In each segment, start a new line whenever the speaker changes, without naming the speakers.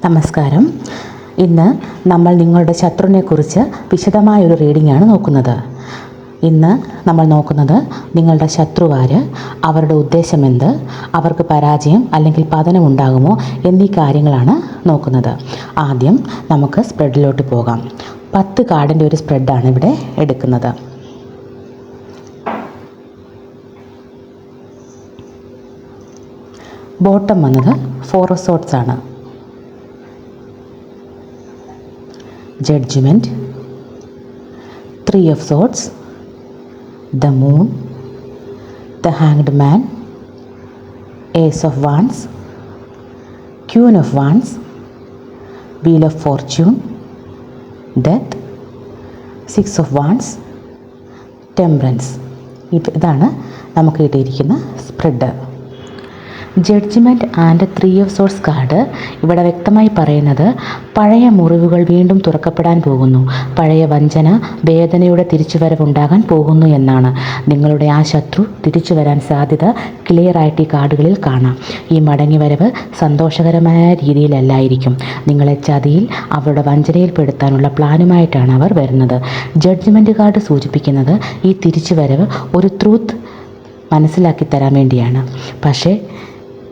നമസ്കാരം. ഇന്ന് നമ്മൾ നിങ്ങളുടെ ശത്രുവിനെക്കുറിച്ച് വിശദമായൊരു റീഡിംഗാണ് നോക്കുന്നത്. ഇന്ന് നമ്മൾ നോക്കുന്നത് നിങ്ങളുടെ ശത്രുവാര്, അവരുടെ ഉദ്ദേശമെന്ത്, അവർക്ക് പരാജയം അല്ലെങ്കിൽ പതനം ഉണ്ടാകുമോ എന്നീ കാര്യങ്ങളാണ് നോക്കുന്നത്. ആദ്യം നമുക്ക് സ്പ്രെഡിലോട്ട് പോകാം. 10 കാർഡിൻ്റെ ഒരു സ്പ്രെഡാണ് ഇവിടെ എടുക്കുന്നത്. ബോട്ടം വന്നത് 4 ഓഫ് സോർഡ്സ് ആണ്. Judgment, 3 of Swords, the Moon, the Hanged Man, Ace of Wands, Queen of Wands, Wheel of Fortune, Death, 6 of Wands, Temperance. ഇതാണ് നമുക്ക് കിട്ടിയിരിക്കുന്ന spread. Judgement and 3 of swords card ഇവിടെ വ്യക്തമായി പറയുന്നത് പഴയ മുറിവുകൾ വീണ്ടും തുറക്കപ്പെടാൻ പോകുന്നു, പഴയ വഞ്ചന, വേദനയുടെ തിരിച്ചുവരവുണ്ടാകാൻ പോകുന്നു എന്നാണ്. നിങ്ങളുടെ ആ ശത്രു തിരിച്ചു വരാൻ സാധ്യത ക്ലിയറായിട്ട് ഈ കാർഡുകളിൽ കാണാം. ഈ മടങ്ങിവരവ് സന്തോഷകരമായ രീതിയിലല്ലായിരിക്കും. നിങ്ങളെ ചതിയിൽ, അവരുടെ വഞ്ചനയിൽപ്പെടുത്താനുള്ള പ്ലാനുമായിട്ടാണ് അവർ വരുന്നത്. ജഡ്ജ്മെൻറ്റ് കാർഡ് സൂചിപ്പിക്കുന്നത് ഈ തിരിച്ചുവരവ് ഒരു ട്രൂത്ത് മനസ്സിലാക്കി തരാൻ വേണ്ടിയാണ്. പക്ഷേ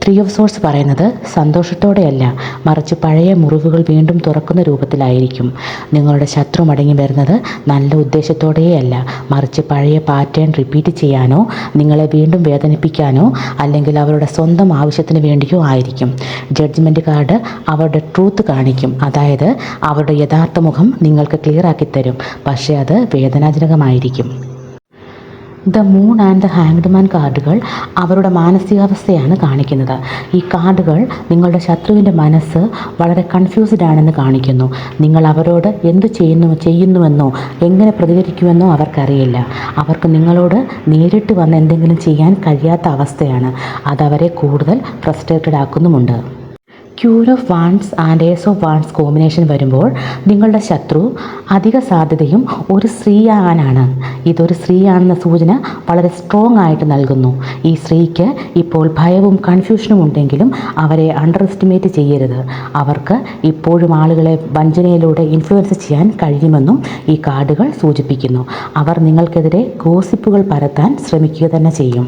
3 ഓഫ് സോർഡ്സ് പറയുന്നത് സന്തോഷത്തോടെയല്ല, മറിച്ച് പഴയ മുറിവുകൾ വീണ്ടും തുറക്കുന്ന രൂപത്തിലായിരിക്കും. നിങ്ങളുടെ ശത്രു മടങ്ങി വരുന്നത് നല്ല ഉദ്ദേശത്തോടെയല്ല, മറിച്ച് പഴയ പാറ്റേൺ റിപ്പീറ്റ് ചെയ്യാനോ, നിങ്ങളെ വീണ്ടും വേദനിപ്പിക്കാനോ, അല്ലെങ്കിൽ അവരുടെ സ്വന്തം ആവശ്യത്തിന് വേണ്ടിയോ ആയിരിക്കും. ജഡ്ജ്മെൻറ്റ് കാർഡ് അവരുടെ ട്രൂത്ത് കാണിക്കും, അതായത് അവരുടെ യഥാർത്ഥ മുഖം നിങ്ങൾക്ക് ക്ലിയറാക്കി തരും. പക്ഷേ അത് വേദനാജനകമായിരിക്കും. The moon and the hanged man കാർഡുകൾ അവരുടെ മാനസികാവസ്ഥയാണ് കാണിക്കുന്നത്. ഈ കാർഡുകൾ നിങ്ങളുടെ ശത്രുവിൻ്റെ മനസ്സ് വളരെ കൺഫ്യൂസ്ഡ് ആണെന്ന് കാണിക്കുന്നു. നിങ്ങൾ അവരോട് എന്ത് ചെയ്യുന്നുവെന്നോ എങ്ങനെ പ്രതികരിക്കുമെന്നോ അവർക്കറിയില്ല. അവർക്ക് നിങ്ങളോട് നേരിട്ട് വന്ന് എന്തെങ്കിലും ചെയ്യാൻ കഴിയാത്ത അവസ്ഥയാണ്. അതവരെ കൂടുതൽ ഫ്രസ്ട്രേറ്റഡ് ആക്കുന്നുമുണ്ട്. Queen of wands and ace of wands combination വരുമ്പോൾ നിങ്ങളുടെ ശത്രു അധിക സാധ്യതയും ഒരു സ്ത്രീയാകാനാണ്. ഇതൊരു സ്ത്രീയാണെന്ന സൂചന വളരെ സ്ട്രോങ് ആയിട്ട് നൽകുന്നു. ഈ സ്ത്രീക്ക് ഇപ്പോൾ ഭയവും കൺഫ്യൂഷനും ഉണ്ടെങ്കിലും അവരെ അണ്ടർ എസ്റ്റിമേറ്റ് ചെയ്യരുത്. അവർക്ക് ഇപ്പോഴും ആളുകളെ വഞ്ചനയിലൂടെ ഇൻഫ്ലുവൻസ് ചെയ്യാൻ കഴിയുമെന്നും ഈ കാർഡുകൾ സൂചിപ്പിക്കുന്നു. അവർ നിങ്ങൾക്കെതിരെ ഗോസിപ്പുകൾ പരത്താൻ ശ്രമിക്കുക തന്നെ ചെയ്യും.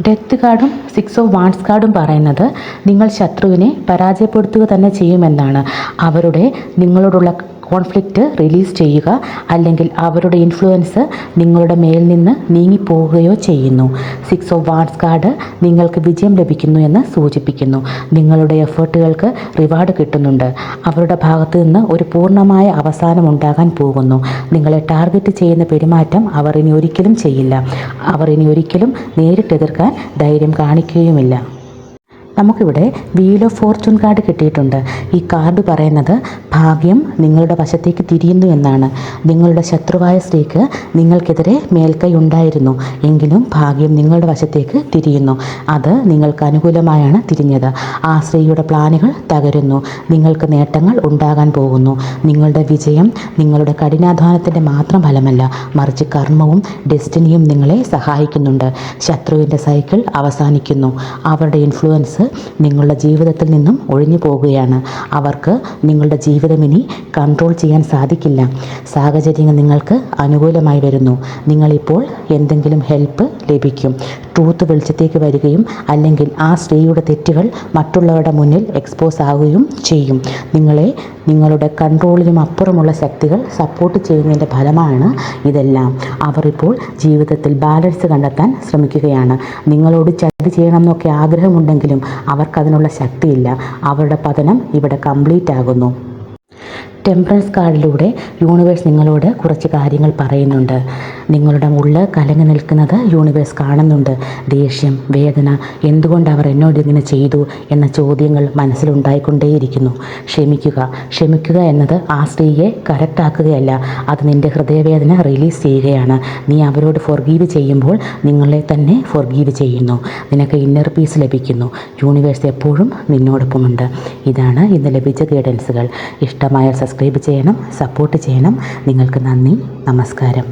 ഡെത്ത് കാർഡും 6 ഓഫ് വാൻഡ്സ് കാർഡും പറയുന്നത് നിങ്ങൾ ശത്രുവിനെ പരാജയപ്പെടുത്തുക തന്നെ ചെയ്യുമെന്നാണ്. അവരുടെ നിങ്ങളോടുള്ള കോൺഫ്ലിക്റ്റ് റിലീസ് ചെയ്യുക, അല്ലെങ്കിൽ അവരുടെ ഇൻഫ്ലുവൻസ് നിങ്ങളുടെ മേൽ നിന്ന് നീങ്ങിപ്പോവുകയോ ചെയ്യുന്നു. 6 ഓഫ് വാൻഡ്സ് കാർഡ് നിങ്ങൾക്ക് വിജയം ലഭിക്കുന്നു എന്ന് സൂചിപ്പിക്കുന്നു. നിങ്ങളുടെ എഫേർട്ടുകൾക്ക് റിവാർഡ് കിട്ടുന്നുണ്ട്. അവരുടെ ഭാഗത്ത് നിന്ന് ഒരു പൂർണ്ണമായ അവസാനം ഉണ്ടാകാൻ പോകുന്നു. നിങ്ങളെ ടാർഗറ്റ് ചെയ്യുന്ന പെരുമാറ്റം അവർ ഇനി ഒരിക്കലും ചെയ്യില്ല. അവർ ഇനി ഒരിക്കലും നേരിട്ടെതിർക്കാൻ ധൈര്യം കാണിക്കുകയുമില്ല. നമുക്കിവിടെ വീൽ ഓഫ് ഫോർച്യൂൺ കാർഡ് കിട്ടിയിട്ടുണ്ട്. ഈ കാർഡ് പറയുന്നത് ഭാഗ്യം നിങ്ങളുടെ വശത്തേക്ക് തിരിയുന്നു എന്നാണ്. നിങ്ങളുടെ ശത്രുവായ സ്ത്രീക്ക് നിങ്ങൾക്കെതിരെ മേൽക്കൈ ഉണ്ടായിരുന്നു, എങ്കിലും ഭാഗ്യം നിങ്ങളുടെ വശത്തേക്ക് തിരിയുന്നു. അത് നിങ്ങൾക്ക് അനുകൂലമായാണ് തിരിഞ്ഞത്. ആ സ്ത്രീയുടെ പ്ലാനുകൾ തകരുന്നു. നിങ്ങൾക്ക് നേട്ടങ്ങൾ ഉണ്ടാകാൻ പോകുന്നു. നിങ്ങളുടെ വിജയം നിങ്ങളുടെ കഠിനാധ്വാനത്തിൻ്റെ മാത്രം ഫലമല്ല, മറിച്ച് കർമ്മവും ഡെസ്റ്റിനിയും നിങ്ങളെ സഹായിക്കുന്നുണ്ട്. ശത്രുവിൻ്റെ സൈക്കിൾ അവസാനിക്കുന്നു. അവരുടെ ഇൻഫ്ലുവൻസ് നിങ്ങളുടെ ജീവിതത്തിൽ നിന്നും ഒഴിഞ്ഞു പോകുകയാണ്. അവർക്ക് നിങ്ങളുടെ ജീവിതം ഇനി കൺട്രോൾ ചെയ്യാൻ സാധിക്കില്ല. സാഹചര്യങ്ങൾ നിങ്ങൾക്ക് അനുകൂലമായി വരുന്നു. നിങ്ങളിപ്പോൾ എന്തെങ്കിലും ഹെൽപ്പ് ലഭിക്കും. ട്രൂത്ത് വെളിച്ചത്തേക്ക് വരികയും അല്ലെങ്കിൽ ആ സ്ത്രീയുടെ തെറ്റുകൾ മറ്റുള്ളവരുടെ മുന്നിൽ എക്സ്പോസ് ആവുകയും ചെയ്യും. നിങ്ങളെ നിങ്ങളുടെ കൺട്രോളിനും അപ്പുറമുള്ള ശക്തികൾ സപ്പോർട്ട് ചെയ്യുന്നതിൻ്റെ ഫലമാണ് ഇതെല്ലാം. അവർ ഇപ്പോൾ ജീവിതത്തിൽ ബാലൻസ് കണ്ടെത്താൻ ശ്രമിക്കുകയാണ്. നിങ്ങളോട് ചതി ചെയ്യണം എന്നൊക്കെ ആഗ്രഹമുണ്ടെങ്കിലും അവർക്കതിനുള്ള ശക്തിയില്ല. അവരുടെ പതനം ഇവിടെ കംപ്ലീറ്റ് ആകുന്നു. ടെമ്പറൻസ് കാർഡിലൂടെ യൂണിവേഴ്സ് നിങ്ങളോട് കുറച്ച് കാര്യങ്ങൾ പറയുന്നുണ്ട്. നിങ്ങളുടെ ഉള്ളിൽ കലങ്ങി നിൽക്കുന്നത് യൂണിവേഴ്സ് കാണുന്നുണ്ട്. ദേഷ്യം, വേദന, എന്തുകൊണ്ട് അവർ എന്നോട് ഇങ്ങനെ ചെയ്തു എന്ന ചോദ്യങ്ങൾ മനസ്സിലുണ്ടായിക്കൊണ്ടേയിരിക്കുന്നു. ക്ഷമിക്കുക എന്നത് ആ സ്ത്രീയെ കറക്റ്റാക്കുകയല്ല, അത് നിൻ്റെ ഹൃദയവേദന റിലീസ് ചെയ്യുകയാണ്. നീ അവരോട് ഫോർഗീവ് ചെയ്യുമ്പോൾ നിങ്ങളെ തന്നെ ഫോർഗീവ് ചെയ്യുന്നു. നിനക്ക് ഇന്നർ പീസ് ലഭിക്കുന്നു. യൂണിവേഴ്സ് എപ്പോഴും നിന്നോടൊപ്പമുണ്ട്. ഇതാണ് ഇന്ന് ലഭിച്ച ഗൈഡൻസുകൾ. ഇഷ്ടമായ സബ്സ്ക്രൈബ് ചെയ്യണം, സപ്പോർട്ട് ചെയ്യണം. നിങ്ങൾക്ക് നന്ദി, നമസ്കാരം.